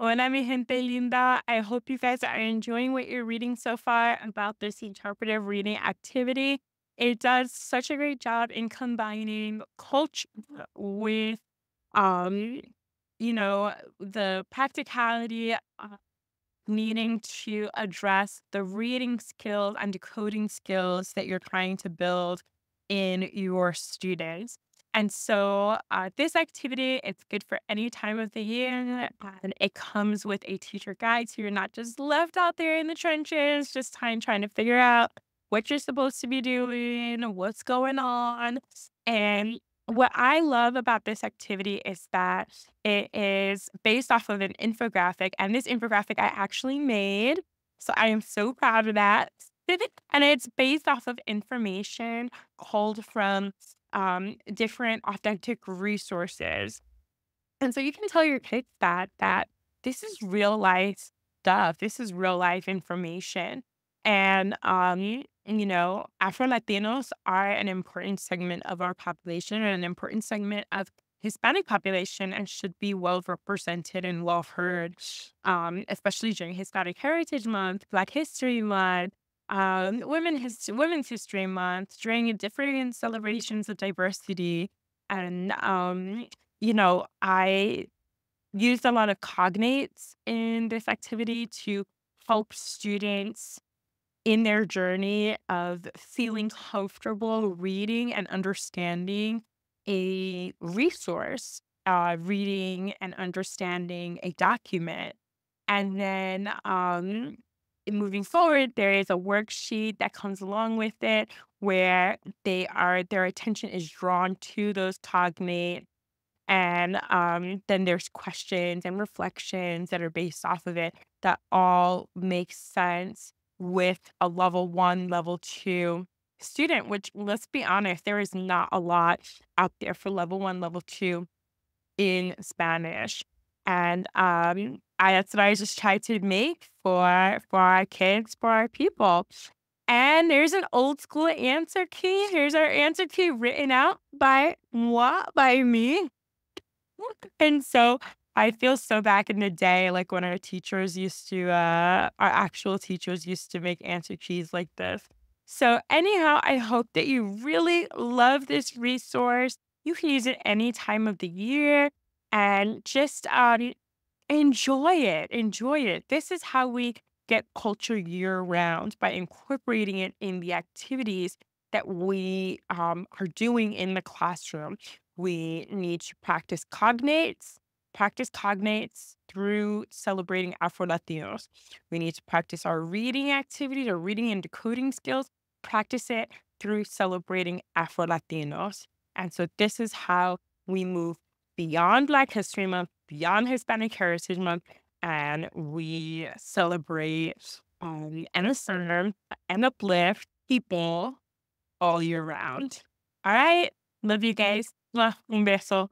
Hola, mi gente linda. I hope you guys are enjoying what you're reading so far about this interpretive reading activity. It does such a great job in combining culture with, um, the practicality, needing to address the reading skills and decoding skills that you're trying to build in your students. And so this activity, it's good for any time of the year, and it comes with a teacher guide. So you're not just left out there in the trenches, just trying to figure out what you're supposed to be doing, what's going on. And what I love about this activity is that it is based off of an infographic, and this infographic I actually made. So I am so proud of that. And it's based off of information culled from different authentic resources. And so you can tell your kids that this is real life stuff. This is real life information. And Afro-Latinos are an important segment of our population and an important segment of Hispanic population and should be well represented and well heard, especially during Hispanic Heritage Month, Black History Month, Women's History Month, during different celebrations of diversity. And I used a lot of cognates in this activity to help students in their journey of feeling comfortable reading and understanding a resource, reading and understanding a document. And then moving forward, there is a worksheet that comes along with it where their attention is drawn to those cognates, and then there's questions and reflections that are based off of it that all make sense with a level one, level two student, which, let's be honest, there is not a lot out there for level one, level two in Spanish. And that's what I just try to make for our kids, for our people. And there's an old school answer key. Here's our answer key written out by moi, by me. And so I feel so back in the day, like when our actual teachers used to make answer keys like this. So, anyhow, I hope that you really love this resource. You can use it any time of the year and just enjoy it. Enjoy it. This is how we get culture year round, by incorporating it in the activities that we are doing in the classroom. We need to practice cognates through celebrating Afro Latinos. We need to practice our reading activities, our reading and decoding skills, practice it through celebrating Afro Latinos. And so this is how we move beyond Black History Month, beyond Hispanic Heritage Month, and we celebrate and affirm and uplift people all year round. All right. Love you guys. Mwah, un beso.